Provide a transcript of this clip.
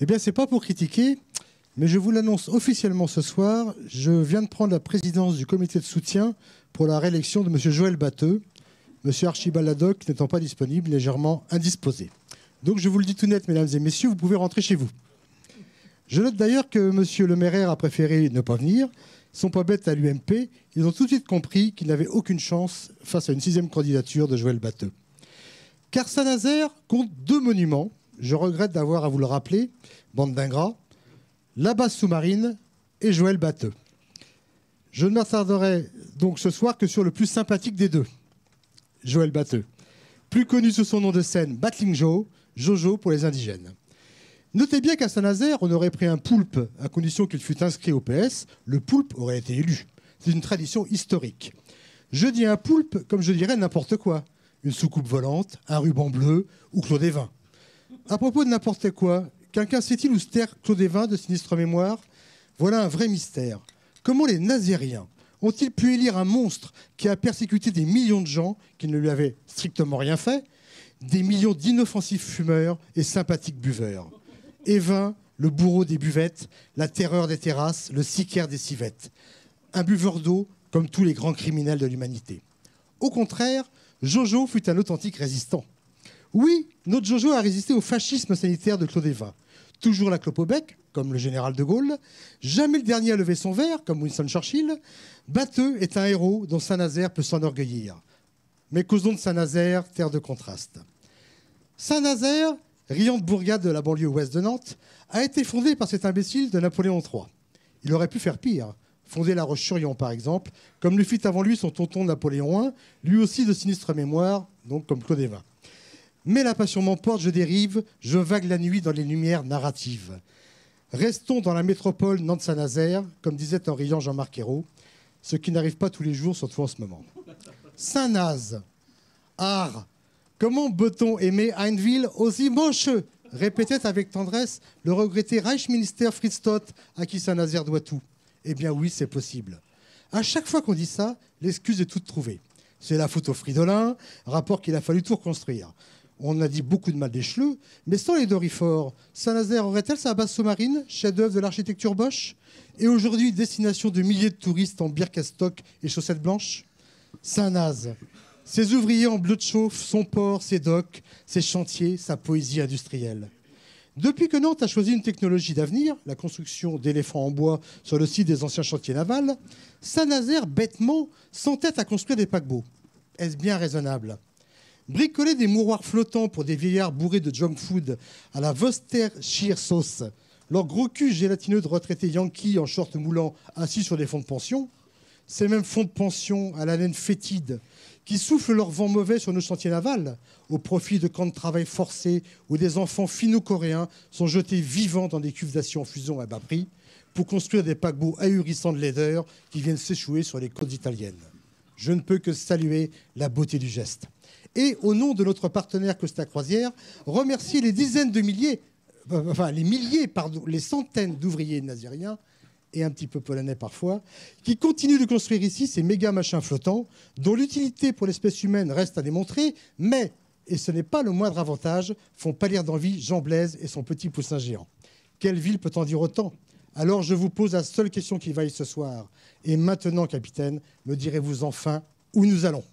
Eh bien, c'est pas pour critiquer, mais je vous l'annonce officiellement ce soir. Je viens de prendre la présidence du comité de soutien pour la réélection de M. Joël Batteux, M. Archibald Haddock n'étant pas disponible, légèrement indisposé. Donc, je vous le dis tout net, mesdames et messieurs, vous pouvez rentrer chez vous. Je note d'ailleurs que M. Le Maire a préféré ne pas venir. Ils ne sont pas bêtes à l'UMP. Ils ont tout de suite compris qu'ils n'avaient aucune chance face à une 6e candidature de Joël Batteux. Car Saint-Nazaire compte 2 monuments. Je regrette d'avoir à vous le rappeler, bande d'ingrats, la base sous-marine et Joël Batteux. Je ne m'attarderai donc ce soir que sur le plus sympathique des deux, Joël Batteux, plus connu sous son nom de scène Battling Joe, Jojo pour les indigènes. Notez bien qu'à Saint-Nazaire, on aurait pris un poulpe à condition qu'il fût inscrit au PS, le poulpe aurait été élu. C'est une tradition historique. Je dis un poulpe comme je dirais n'importe quoi. Une soucoupe volante, un ruban bleu ou Claude Évin. À propos de n'importe quoi, quelqu'un sait-il où se terre Claude Évin de sinistre mémoire? Voilà un vrai mystère. Comment les Nazériens ont-ils pu élire un monstre qui a persécuté des millions de gens qui ne lui avaient strictement rien fait, des millions d'inoffensifs fumeurs et sympathiques buveurs? Évin, le bourreau des buvettes, la terreur des terrasses, le sicaire des civettes. Un buveur d'eau comme tous les grands criminels de l'humanité. Au contraire, Jojo fut un authentique résistant. Oui, notre Jojo a résisté au fascisme sanitaire de Claude Évin. Toujours la clope au bec, comme le général de Gaulle. Jamais le dernier à lever son verre, comme Winston Churchill. Batteux est un héros dont Saint-Nazaire peut s'enorgueillir. Mais causons de Saint-Nazaire, terre de contraste. Saint-Nazaire, riante bourgade de la banlieue ouest de Nantes, a été fondée par cet imbécile de Napoléon III. Il aurait pu faire pire, fonder La Roche-sur-Yon par exemple, comme le fit avant lui son tonton Napoléon I, lui aussi de sinistre mémoire, donc comme Claude Évin. Mais la passion m'emporte, je dérive, je vague la nuit dans les lumières narratives. Restons dans la métropole Nantes-Saint-Nazaire, comme disait en riant Jean-Marc Ayrault, ce qui n'arrive pas tous les jours, surtout en ce moment. Saint-Naze, art, comment peut-on aimer une ville aussi moche? Répétait avec tendresse le regretté Reichsminister Fritz Stott, à qui Saint-Nazaire doit tout. Eh bien oui, c'est possible. À chaque fois qu'on dit ça, l'excuse est toute trouvée. C'est la faute au Fridolin, rapport qu'il a fallu tout reconstruire. On a dit beaucoup de mal des Chleux, mais sans les Dorifort, Saint-Nazaire aurait-elle sa base sous-marine, chef-d'œuvre de l'architecture Bosch, et aujourd'hui destination de milliers de touristes en Birkenstock et chaussettes blanches? Saint-Naze, ses ouvriers en bleu de chauffe, son port, ses docks, ses chantiers, sa poésie industrielle. Depuis que Nantes a choisi une technologie d'avenir, la construction d'éléphants en bois sur le site des anciens chantiers navals, Saint-Nazaire, bêtement, s'entête à construire des paquebots. Est-ce bien raisonnable? Bricoler des mouroirs flottants pour des vieillards bourrés de junk food à la Worcestershire sauce, leur gros cul gélatineux de retraités yankees en short moulant assis sur des fonds de pension, ces mêmes fonds de pension à la laine fétide qui soufflent leur vent mauvais sur nos chantiers navals au profit de camps de travail forcés où des enfants finno-coréens sont jetés vivants dans des cuves d'acier en fusion à bas prix pour construire des paquebots ahurissants de laideur qui viennent s'échouer sur les côtes italiennes. Je ne peux que saluer la beauté du geste. Et au nom de notre partenaire Costa Croisière, remercier les dizaines de milliers, les centaines d'ouvriers nazériens, et un petit peu polonais parfois, qui continuent de construire ici ces méga machins flottants, dont l'utilité pour l'espèce humaine reste à démontrer, mais, et ce n'est pas le moindre avantage, font pâlir d'envie Jean Blaise et son petit poussin géant. Quelle ville peut en dire autant? Alors je vous pose la seule question qui vaille ce soir. Et maintenant, capitaine, me direz-vous enfin où nous allons?